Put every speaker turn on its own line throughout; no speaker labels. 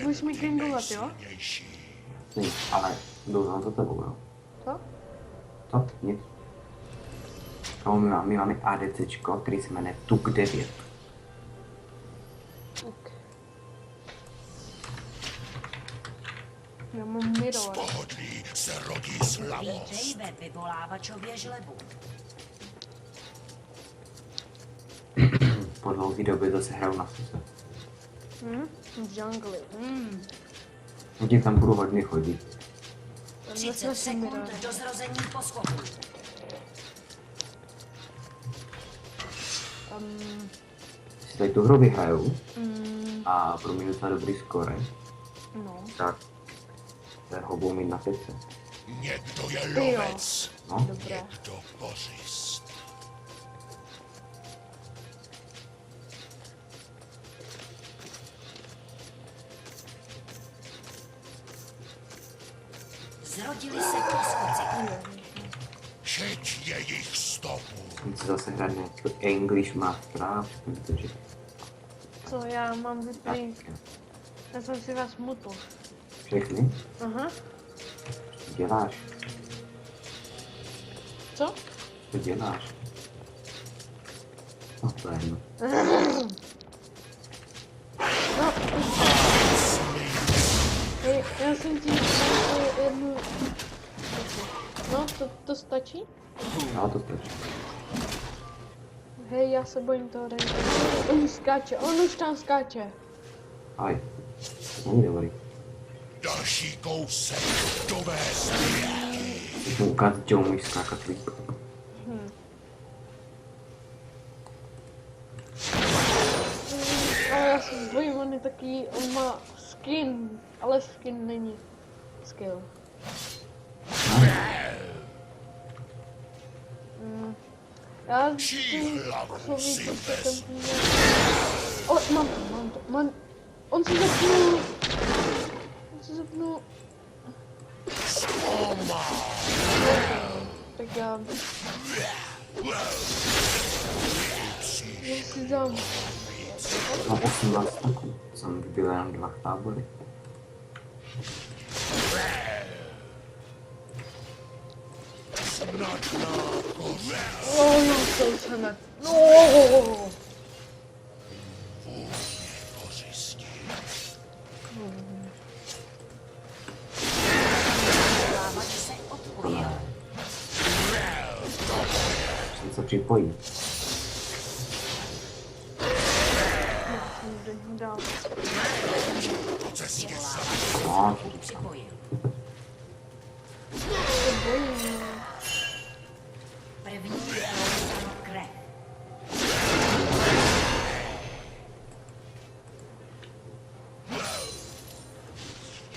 Budeš mi klingovat, jo?
Nic, ale jdu za tebou, jo.
Co?
Co? Nic. Kámo, my máme ADCčko, který se jmenuje Tuk 9.
Tuk. Já mám mirror.
Pohodlí se rodí slavost.
Vítej ve vyvolávačově žlebu.
Po dlouhý době zase hraju na sise.
V džungli.
Tím tam budu hodně chodit.
30 sekund do zrození poskoku.
Si tady tu hru vyhraju a promínu docela dobrý skóre,
No.
tak ho budu mít na 500.
Někdo je
Ty jo.
lovec,
No,
Dobré.
někdo bořist.
Zrodili se poskoci.
Šeť jejich stopu.
Chci si zase hrát nějaký English Mastera, protože
Co já mám vyplý? Já jsem si vás mutl.
všechny
Aha.
děláš,
Co?
co děláš. No to je jedno.
No. Hej, já jsem ti jednu... No, to stačí?
No to stačí.
Hej, já se bojím toho rejka. On už tam skáče.
Aj, není dobrý.
Další kousek dovést je.
Musím ukázat, že umíš skákat líp.
Ale já se bojím, on je takový, on má skin, ale skin není skill. Já
Čí hlavu si vezmu.
O, mám to. On se zapnul.
Oma.
Tak já si dám.
Mám 18 taků, jsem vybil jenom 2 tábory.
No, to chceme. No.
Kořistí.
Vyvolávač se odpojil.
Jsem se připojil.
Dál.
Po cestě
No,
Se připojil.
Se bojím.
První prolítala krev.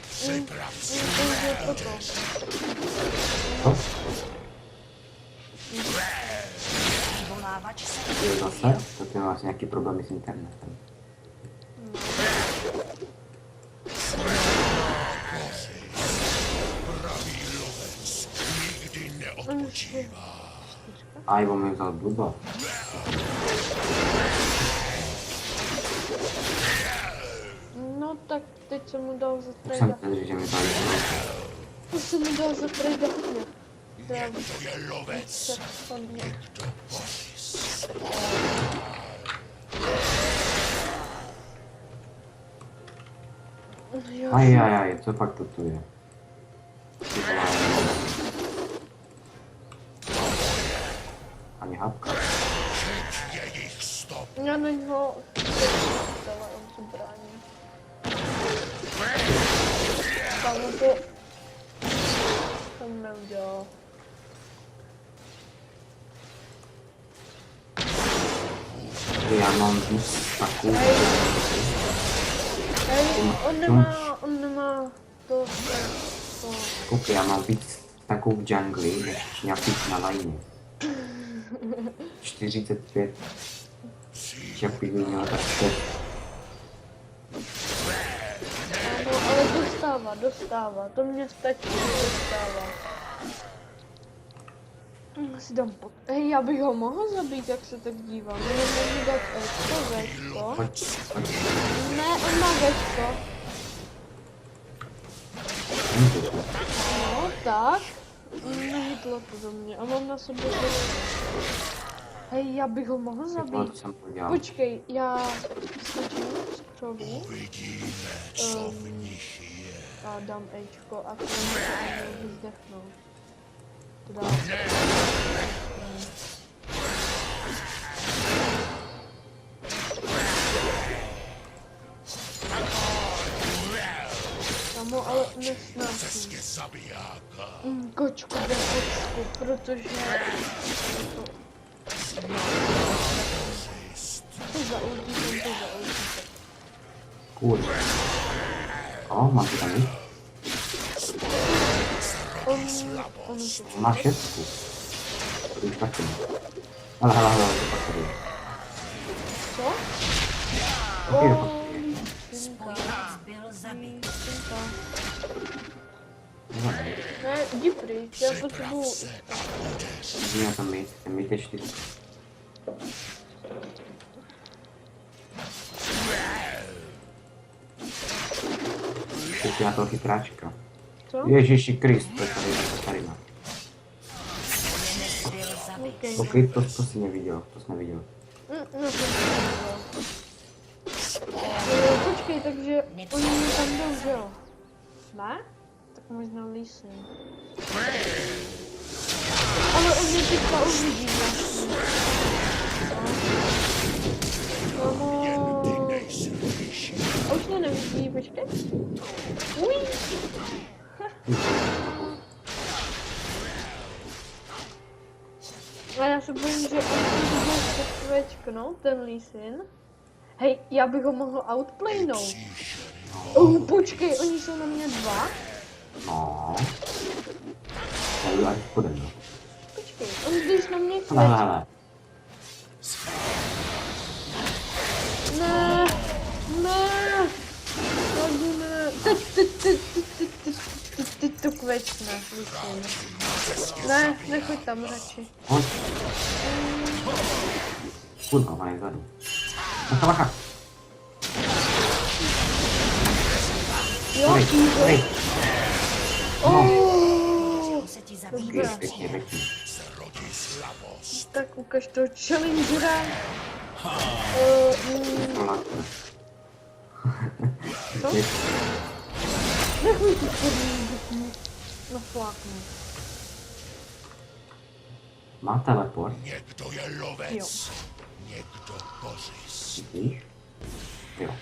připrav si.
Vyvolávač se
je zase, tak ty máš nějaký problémy s internetem.
Pravý lovec nikdy neodpočívá.
Aj, on mi vzal bluba.
No tak teď jsem mu dal za
Už jsem
trejda.
tedy, že mi vzal bluba.
To jsem mu dal za trejda hodně. To já
To je lovec,
se hodně.
to bořist.
Jo,
Aj, co pak to tu je? Ani hapka.
Šeť jejich stop.
já na něho dala, on se brání. Tam to... Tam neudělal.
Já mám víc taků.
Hej, on nemá to...
Koukej, já mám víc taků v džungli, než nějakých na lajně. 45. Čapí by měla tak 6.
Ano, ale dostává, to mě stačí, dostává. Si dám pot... Hej, já bych ho mohl zabít, jak se tak dívám. Jenom můžu dát to večko.
Pojď.
Ne, on má večko. No, tak. Nehytlo to do mě. A mám na sobě to... Hej, já bych ho mohl
To
zabít.
jsem udělal.
Počkej, já skočím z křoví
Uvidíme, co v nich je.
a dám Ečko a to můžu vyzdechnout. To dám. Kamo, ale nesnáším.
Cestě zabijáka.
Kočku jde kocku, protože... To zaudím, to zaudím.
Kurva. O, mám to tam jít.
On
Má šestku. To už taky. Ale, to pak tady.
co?
Ok, to pak
Spojenec byl zabit.
Ne, jdi pryč, já potřebuji...
Měl tam mít, ten mít je 4. Teď já toho chytráčka.
Co?
Ježiši Krist, to je tady má.
Spojenec byl zabit.
Okay.
Ok, to si neviděl, to jsi neviděl.
No, to počkej, takže oni mi tam jdou, že jo? Ne? Tak možná lísně. Ale on mě teďka uvidí vlastně. Kamo. A už mě nevidí, počkej. Uj. A já se bojím, že on bude takovéčko, no, ten Lee Sin. Hej, já bych ho mohl outplaynout. Počkej, oni jsou na mě dva?
No. Tady ať půjdem, no.
Počkej, on když na mě chce.
Hele.
Ne, ne, Ladu, ne, teď to kvečne, Lee Sin. Ne, nechoď tam radši.
Hoď. Kurva, ona je vzadu. Bacha.
Jo,
Hej.
Čeho se ti zabít?
Dobré.
Pěkně.
Zrodí slabost.
Tak ukaž toho challengera. Co? Nechuj tu chodní na fláknu.
Má teleport,
Někdo je lovec, někdo kořist.
vidíš? Jo.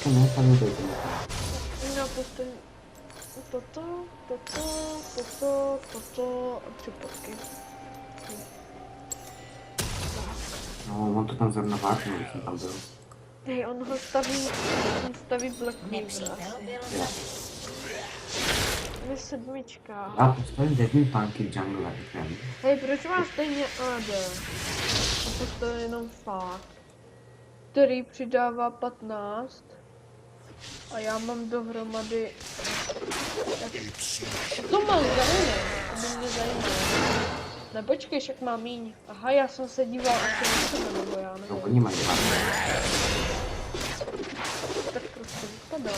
To ne, tam to je to.
No, toto a připadky.
No, on to tam zrovna váknul, když jsem tam byl.
Hej, on staví Black Weaver
Nepřítel
asi.
byl
Jo.
Je sedmička.
Já postavím Deadly Punky v jungle, říkám.
Hej, proč má stejně AD? A to je jenom fakt. Který přidává 15. A já mám dohromady... To má zajímavé, to by mě zajímalo. Ne, počkej, však mám míň. Aha, já jsem se díval asi na sebe, nebo já
No,
nevím.
oni mají dva.
Tak prostě vypadalo.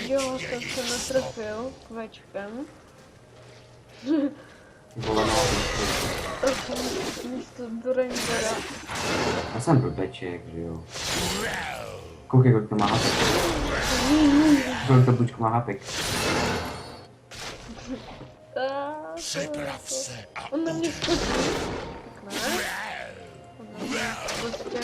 Jo, jsem se netrefil kvečkem.
Vole, no,
Místo do Rangera.
já jsem blbeček, že jo. Koukej, kolik to má hapek. Kolik to bučku má hapek.
Připrav se a
On na mě skočí. Tak ne? On na mě prostě...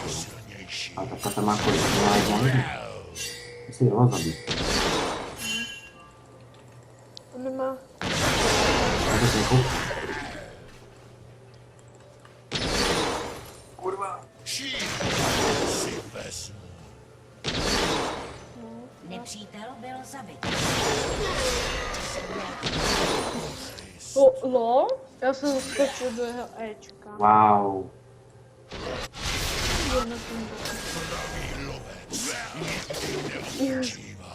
silnější.
A ta kata má kolik, to má jedna hodinu. Musí rovnou zabít.
On nemá...
Já to nekoukám. Kurva.
Šíp si vezmu.
Nepřítel byl zabit.
Lol? Já jsem skočil do jeho Ečka.
Wow.
Je na tom
Pravý lovec.
Nepřítel.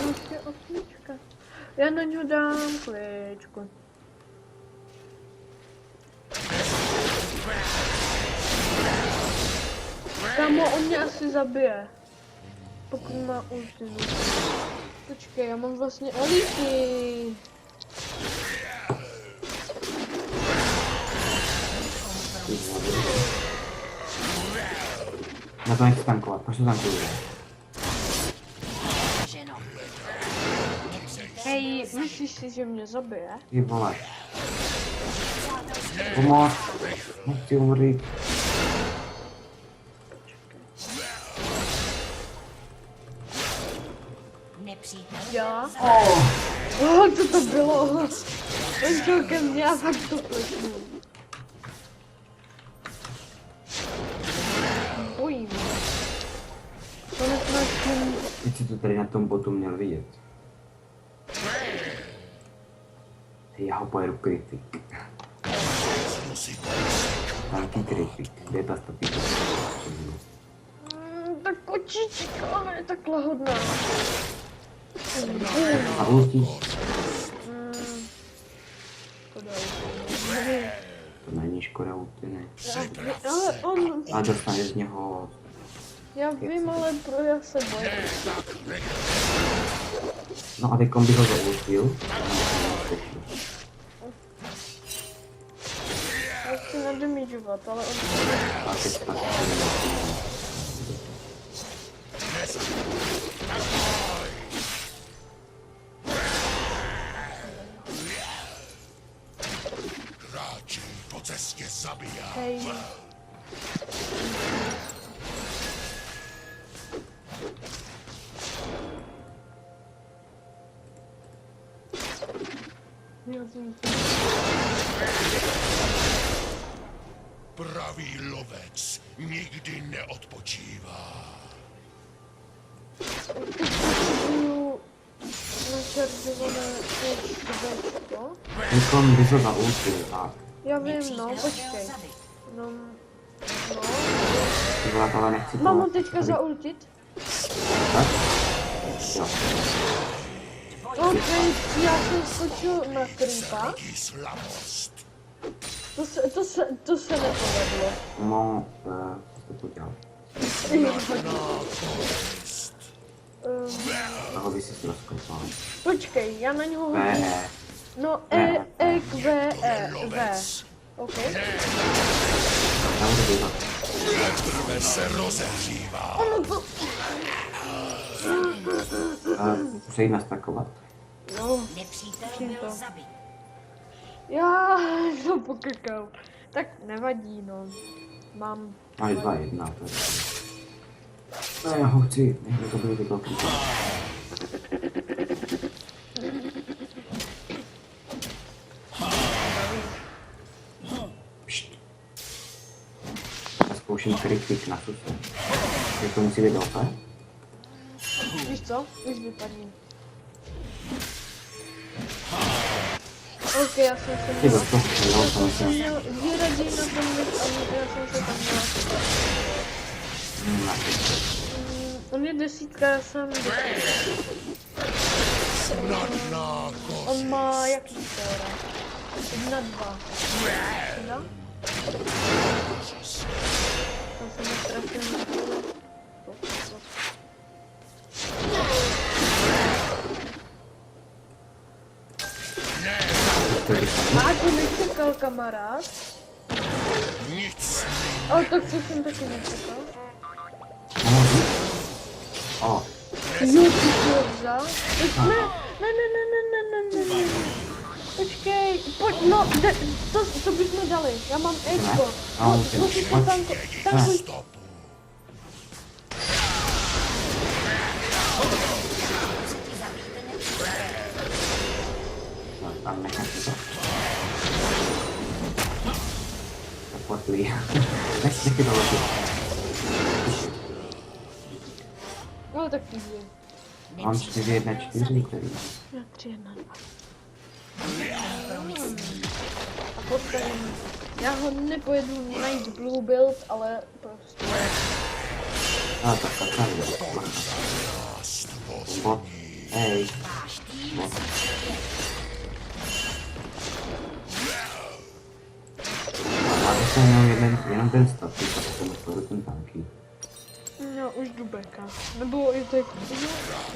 Prostě osmička. Já na něho dám kličku. Kámo, on mě asi zabije. Pokud má ulti. Počkej, já mám vlastně elity.
Na to nechci tankovat, proč to tankuje?
Ženo.
Hej, myslíš si, že mě zabije?
Ty vole. Pomoc. Nechci umřít.
Nepřítel.
Já?
Oh.
Co to bylo? On šel ke mně a fakt to plešnu. Bojím. Konec naším.
Teď si to tady na tom botu měl vidět. Já ho pojedu kritik. Velký kritik. Kde je ta stopíka?
Tak kočička, ona je tak lahodná.
A ulti?
Škoda.
To není škoda ulti, ne.
Ale on,
A dostane z něho...
já vím, ale pro já se bojím.
No a teďkom bych ho zaultil.
Já chci nadamidžovat, ale on...
A teď zpátky.
Kráčí po cestě zabíjá.
Hej. Já jsem
Pravý lovec nikdy neodpočívá.
potřebuju našaržované HVčko.
Teďkom bych ho zaultil a...
Já vím, no, počkej. No, no.
Ty vole, ale nechci to...
Mám ho teďka zaultit?
Tak? Jo.
OK, já jsem skočil na creepa.
Rodí slabost.
To se nepovedlo.
No, co to udělal? Toho by si rozkopal.
Počkej, já na něho hodím.
Ne,
No, E, Q, V.
Lovec.
OK.
já budu bývat.
Teprve se rozehřívá.
Ono to...
Musí jít nastakovat.
No,
Nepřítel
Čím to?
byl zabit.
já to pokekal. Tak nevadí, no. Mám...
Máš 2-1, to je... No já ho chci, nech to bude to velký. Pšt. Já zkouším kritik na susu. Jak to musí být dope?
Víš co? Už vypadni. OK, já jsem se
Ty
měl...
to střelil, to
jsem
myslím.
měl 2 raději na tom, než já jsem se tam měl... On je 10, já jsem 10.
Snadná kost.
On má jaký skóre? 1-2. 1? Tam jsem netrefil. A to nečekal, kamarád.
Nic.
Ale tak co jsem taky nečekal.
O,
Jo, ty jsi ho vzal? Ne. Počkej, pojď, no, to bychom dali. Já mám Ečko.
No, okay.
Musíš to tankuj.
Stopu.
tam nechám si to. Tak potlí. Nechci to ložit.
No tak půjde.
Mám 4-1-4, který.
Já 3-1-2. A postavím. Já ho nepojedu najít blue build, ale prostě
tak, bot, hej, bot. A to jsem jenom ten statik, a potom dostal ten tanky.
No, už jdu beka. Nebo je teď...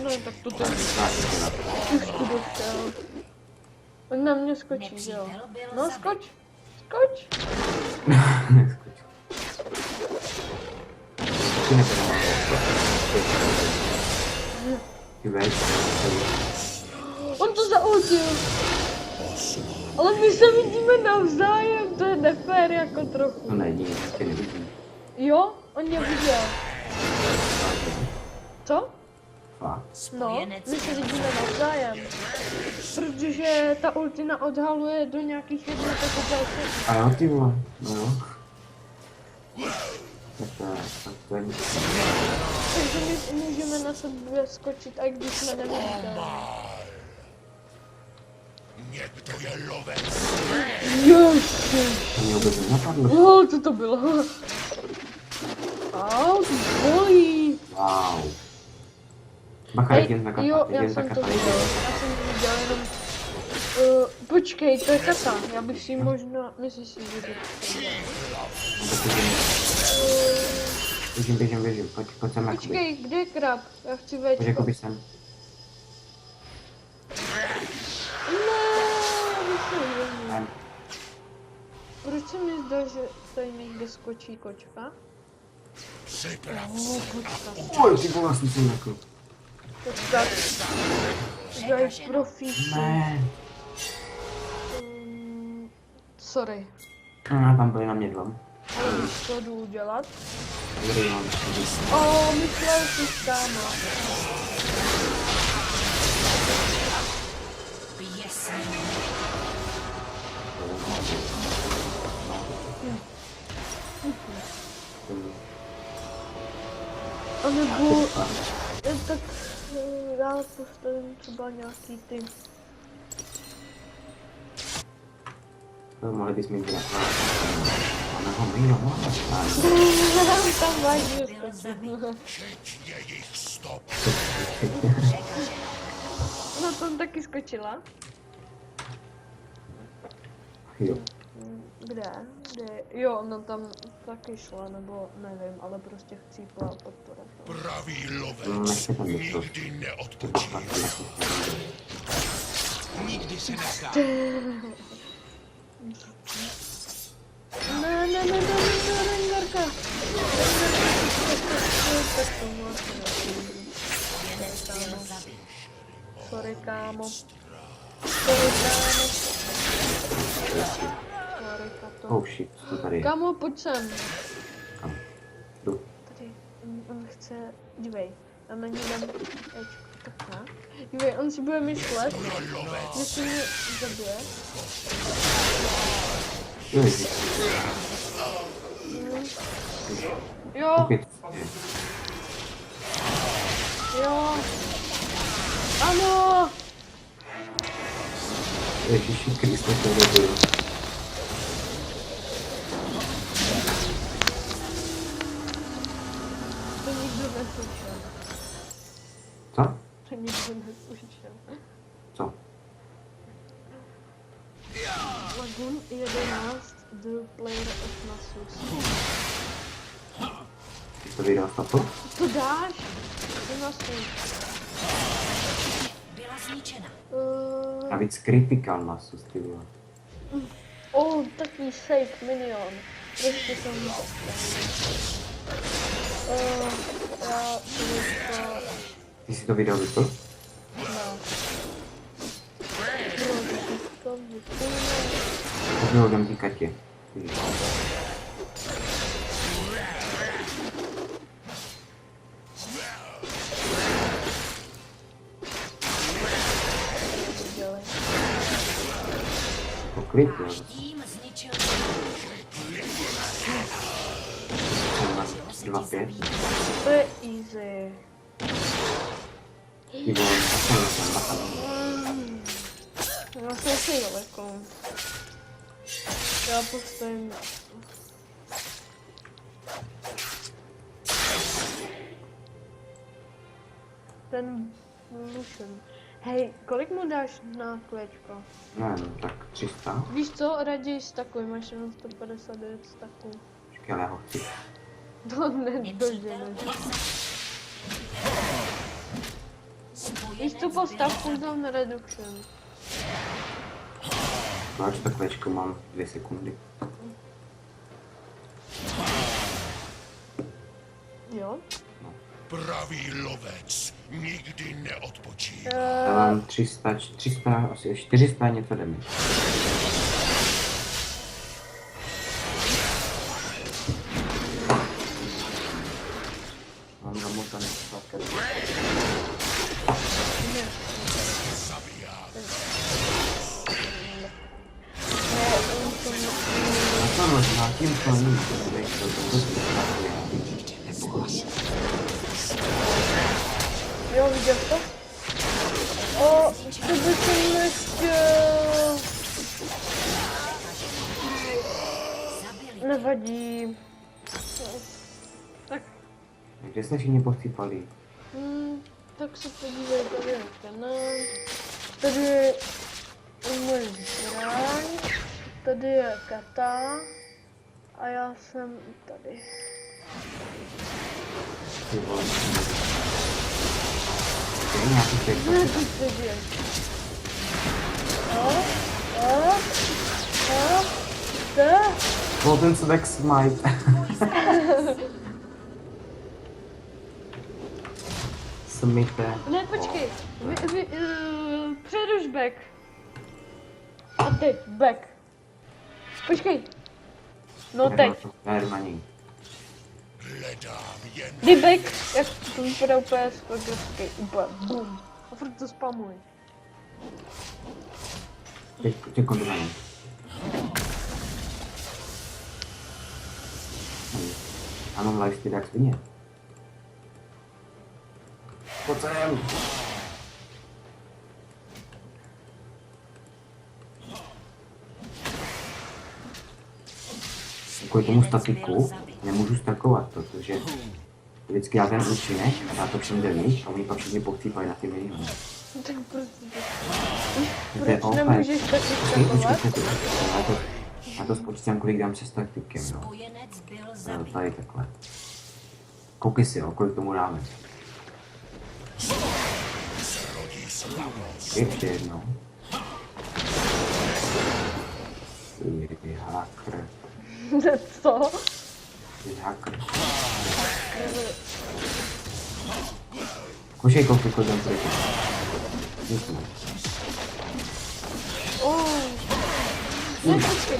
No, tak to teď. Už tu dostal. On na mě skočí, že jo? No, skoč. Skoč.
Neskoč. Taky nebude ty veď.
On to zaultil. Ale my se vidíme navzájem, to je nefér jako trochu.
To není, tě nevidím.
Jo? On mě viděl. Co?
Fakt.
No, my se vidíme navzájem. Protože ta ultina odhaluje do nějakých jednotek obálky.
A jo, ty vole, no jo. Tak to je nic.
Takže my můžeme na sebe skočit, i když jsme neviditelní.
Někdo je lovec.
Ježiš.
To mě vůbec nenapadlo.
Jo, co to bylo? Au, to bolí.
Wow. Bacha, jen na kata,
Jo, já
jen na
jsem to
kata,
viděl, jenom... počkej, to je kata, já bych si možná, myslíš si, že to...
Běžím, pojď sem jakoby.
Počkej, kde je krab? Já chci
Pojď
vejít.
jakoby sem.
Ne, proč se mi zdá, že tady někde skočí kočka?
Připrav
Kočka.
Oj, ty vole, jsem se nekl.
Kočka. Daj profík.
Ne.
Sorry.
Tam byli na mě dva.
Ale víš, co jdu udělat?
Dobrý, mám.
Myslel jsi kámo. A nebo... tak... já postavím třeba nějaký ty...
To mohli bys mít dělat. Ano, míro,
Tam vážně
včetně jejich stop.
No tam taky skočila.
Jo.
Kde? Jo, ona tam taky šla, nebo nevím, ale prostě chcípla pod to reflekt.
Pravý lovec
Nechci tam něco.
nikdy neodpočívá. Nikdy se nechá.
Ne, Rengarka. Tak to máte. Sorry, kámo.
Oh shit, co to tady je?
Kámo, pojď sem.
Kam? Jdu.
Tady, on chce, dívej, a na něj dám takhle. Dívej, on si bude myslet, že si mě zabije.
Ježiš.
Jo,
Opět.
jo. Ano.
Ježiši Kriste, to nebylo.
To nikdo neslyšel.
Co?
To nikdo neslyšel.
Co?
Lagoon 11, the player of Nasus.
Ty to vydal statu?
To dáš? To Nasus.
Byla zničena.
Navíc critical Nasus, ty vole.
Takový safe minion. Ještě jsem já
Ty si to video vypl? Tak jo, dám ti Katě. Poklid, jo.
Tým zničil
2-5.
To je easy.
Ty vole, bacha.
Já jsem si daleko. Já postavím... ten Lucian. Hej, kolik mu dáš na kolečko?
Nevím, tak 300.
Víš co, raději s takovým, máš jenom 159 staků.
Počkej, ale já ho chci.
To nedoženeš. Víš co, postav cooldown reduction.
Proč to kolečko mám 2 sekundy?
Jo?
Pravý lovec nikdy neodpočívá.
Já mám 300, asi 400 něco damage. Mám zamotaný sladké.
Zabíjá.
Na tím to není,
Jo, viděl to? O, to by jsem nechtěl. Nevadí. Tak,
Kde se všichni pochcípali?
tak se podívej, tady je kanál. Tady je můj zbraň. Tady je kata. A já jsem tady.
Ty vole. To je nějaký fake.
Ne, ty se děje.
Golden Swag Smite. Smite.
Ne, počkej. Předuš back. A teď back. Počkej. No teď.
Já jdu na něj.
Hledám jen
Kdy back, jak to vypadá úplně skvělý. Úplně bum. A furt to spamuj.
Teď kondu na něj. Ano, lifesteal jak svině. Pojď sem. Kvůli tomu statiku nemůžu stakovat, protože vždycky já ten účinek a dá to všem damage a oni pak všichni pochcípají na ty minimum.
Tak prostě.
To je
Proč nemůžeš taky stakovat?
Já to spočítám, kolik dám se statikem, no.
Spojenec byl zabit.
Tady takhle. Koukej si, jo, kolik tomu dáme. Ještě jednou. Ty hacker.
Co?
Ty hacker. Košej kolik dám proti. Děkuji.
Ne, počkej.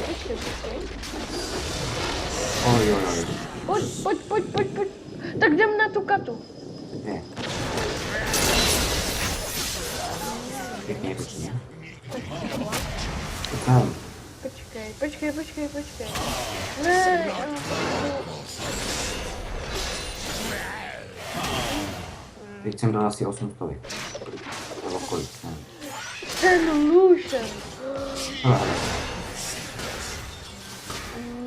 Oj.
Pojď. Tak jdem na tu katu.
Ne. Pěkně. Tam.
Počkej. Ne,
Teď jsem dal asi 8 stovek. Nebo kolik, nevím.
ten Lucian.
Hele.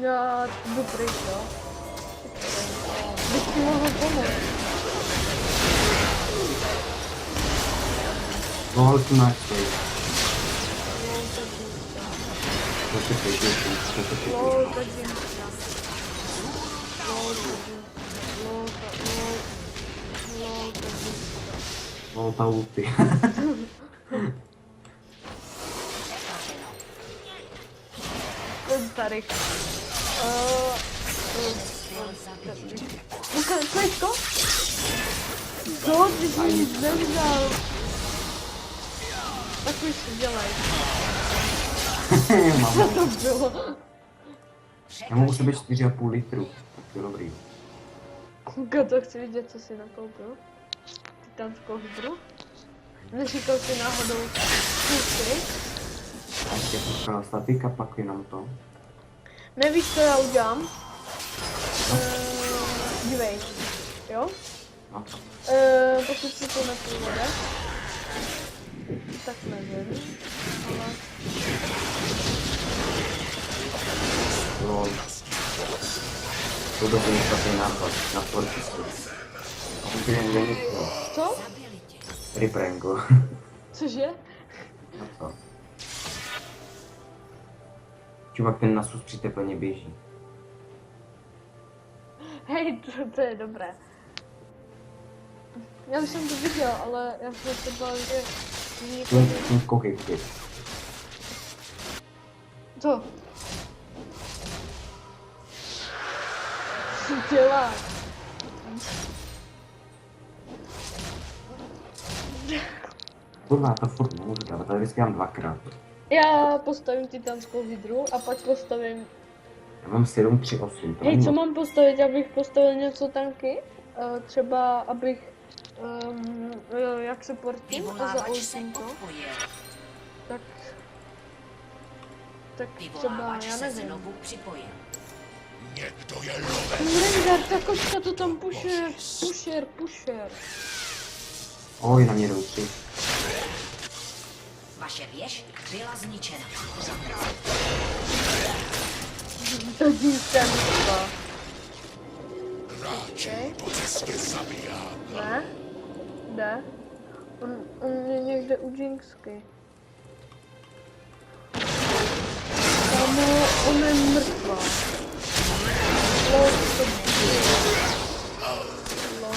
Já jdu pryč, jo. Bych ti mohl pomoct.
Lol, ty máš tady.
Lol, tak jen.
Lol, ta ulti.
Tady. Klečko? Co? Ty jsi nic nevzal. Tak už si dělej. Co to bylo?
Já mám u sebe 4,5 litru. Tak to je dobrý.
To chci vidět, co jsi nakoupil. Titánskou hydru. Neříkal jsi náhodou kusy?
A ještě jsem říkal statika, pak jenom to.
Nevíš, co já udělám? Dívej. Jo?
No.
Pokud si to nepůjde, tak nevím. Ale...
Lol. To dobrý špatný nápad na fortistu. A to je není to.
Co?
Zabili tě.
Riprengo.
Cože?
No co? Čuvak ten na sus při teplně běží.
Hej, to je dobré. Já už jsem to viděl, ale já jsem se bál, že...
Koukej.
Co? Co děláš?
Kurva, to furt nemůžu dávat, tady vždycky mám dvakrát.
Já postavím titanskou hydru a pak postavím...
Já mám 7, 3, 8.
Hej, co mám postavit? Abych postavil něco tanky? Třeba abych... jak se portím a
Vyvolávač se
zaultím to?
odpojil.
Tak třeba,
Vyvolávač
já
se
nevím.
znovu připojil.
Někdo je lovec.
Rengar, ta kočka to tam pusher.
Oj, na mě jdou 3.
Vaše věž byla zničena.
To dívka myslela.
Ráčí po cestě zabíjá.
Ne? Jde? On je někde u Jinxky. Kámo, ona je mrtvá. Lol, to Lol.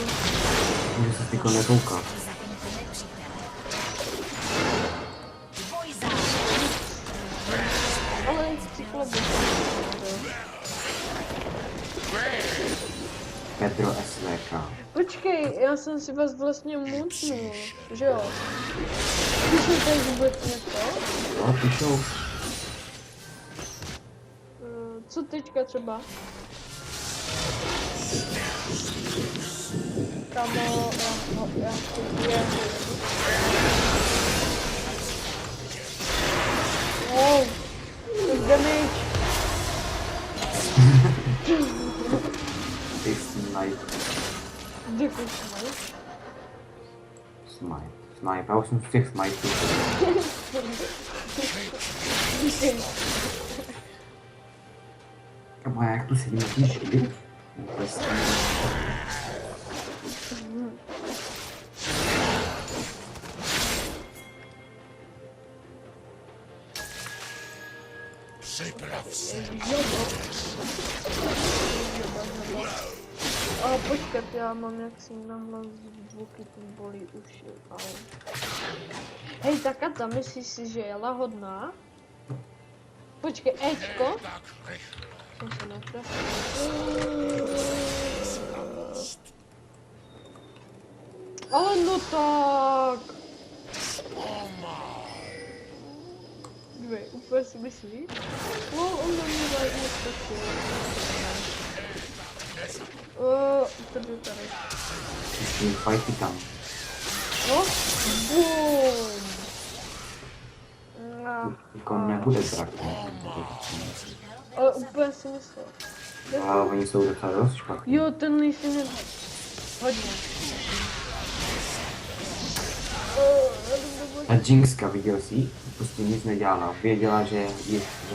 Můžu se tyko nekoukat.
Zabijíte nepřítele. Dvojzář.
Ale cyklobus.
Petro SVK.
Počkej, já jsem si vás vlastně mutnul, že jo? Píšu tady vůbec něco?
Jo, píšou.
Co teďka třeba? Kamo, já kupujem. Wow, damage.
Ty snipe.
Děkuji, Smite.
Snipe. Já už jsem z těch snipeů.
Díky.
Kamo, já jak tu sedím na tý šíli? Vůbec nevím.
Připrav se.
A počkat, já mám jaksi nahlas zvuky, to bolí uši, ale... Hej, Takata, myslíš si, že je lahodná? Počkej, Ečko?
Tak rychle.
Jsem se netrefil. Ale no tak! Dvě, úplně si myslíš? No, on na mě dají nestačil. Tady.
Ještě fighty tam.
No, boom!
Jako nebude drak, ne?
Ale úplně si myslel.
Ale oni jsou docela dost špatný.
Jo, ten líš je hodně.
Ta Jinxka, viděl jsi jí? Prostě nic nedělala. Věděla, že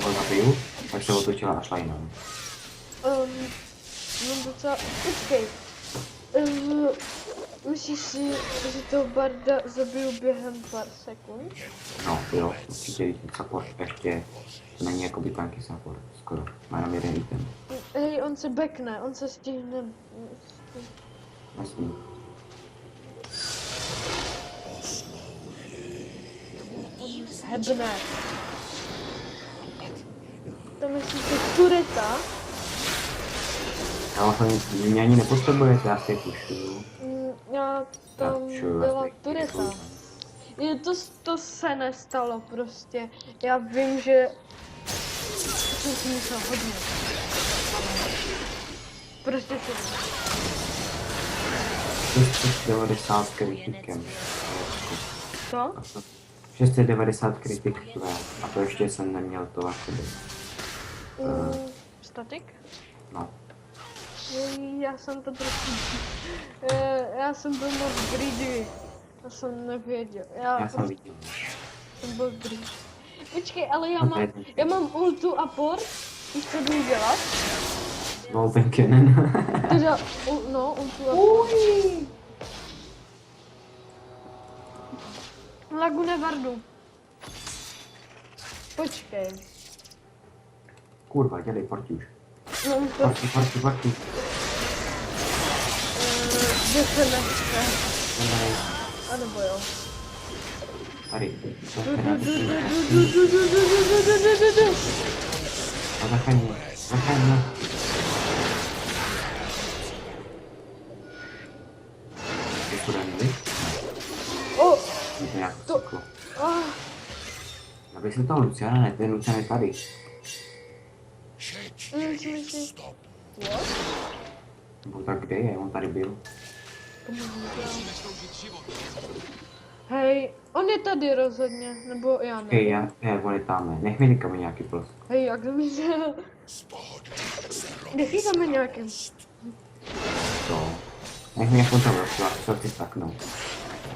ho zabiju, tak se otočila a šla jinam.
No docela, počkej. Myslíš si, že toho barda zabiju během pár sekund?
No, jo, určitě ten support ještě není jako by tanky support, skoro. Má jenom jeden item.
Hej, on se backne, on se stihne.
Nesmí.
Hebne. To myslíte tureta?
Ale hlavně mě ani nepotřebujete, já si pušuju.
Já tam
Čuju,
byla
já
tureta. Je to se nestalo prostě. Já vím, že jsem si myslel hodně. Prostě si
690 kritikem.
to?
690 kritik tvé. A to ještě jsem neměl to vaše.
Statik?
No.
Já jsem to trošku... já jsem byl moc greedy. Já jsem nevěděl.
Já jsem viděl.
Jsem byl greedy. Počkej, ale já mám ultu a port. Víš, co budu dělat?
No, ten Kennen.
Teda, no, ultu a port. Lagune Vardu. Počkej.
Kurva, dělej, porti už.
No to
Porti.
kde se nechce.
Dělej.
A nebo jo.
Tady. Zachraň mě. Je to daný,
O!
je to nějak
To-
cyklo.
Ah,
Aby se toho Luciana ne, ten Lucian je tady.
myslím.
Stop.
What?
Nebo tak kde je, on tady byl.
Hej, on je tady rozhodně, nebo já
Hej,
nevím.
on je tam, nech mi někam nějaký plus.
Hej, jak to myslel? Nechci tam nějaký.
To. Nech mi aspoň to rozšla, co ty staknou.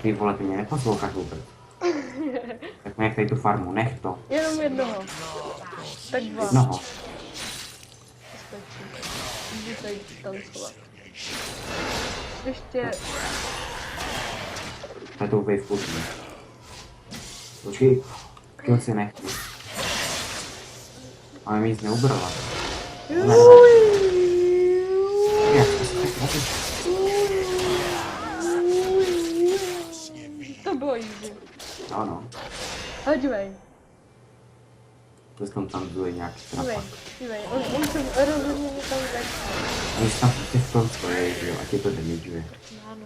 Ty vole, ty mě neposloucháš vůbec. Tak mi nech tady tu farmu, nech to.
Jenom jednoho. Tak dva.
Jednoho.
Stačí. Jdu tady tancovat. Ještě...
To je to úplně vkusný. Počkej, kill si nechci. Ale mi nic neubrala. Jak,
To bylo easy.
ano.
Hodívej,
Zase tam byl nějaký trapak.
dívej. On se rozhodně někam začal.
A když tam prostě v tom stojí, že jo, a tě to damageuje.
Ano.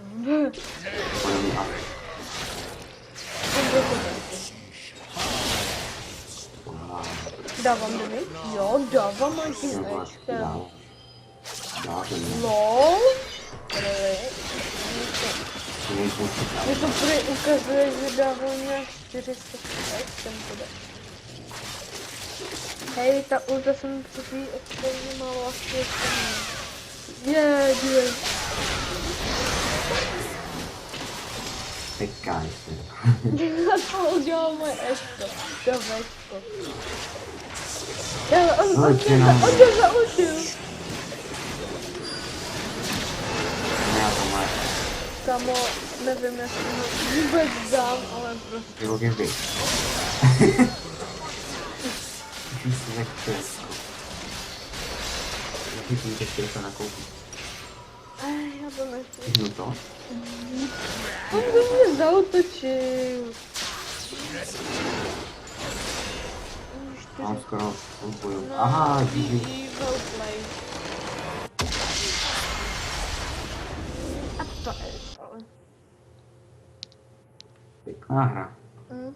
Podle mě up. Wow.
Dávám damage? Jo, dávám a tím
Jo, vole,
ještě.
dál. Dál to mě.
LOL? Really?
To nejsou si dál.
Mě to prý ukazuje, že dávám nějak 400 ten bude. Hej, ta ulta jsem připí extrémně málo asi ještě je, dívej.
Teďka ještě.
A to udělal moje Eško. To Večko. Já, on tě zaultil.
Já to má.
Kamo, nevím, jestli ho vůbec dám, ale prostě.
Ty ho kdy. Už si nechci. Jaký ty chtěl to nakoupit?
Já to nechci.
Vyhnu to?
On by mě zautočil.
Mám skoro boju. Aha, díky.
Well played. A to je ale.
Pěkná hra.
Hm.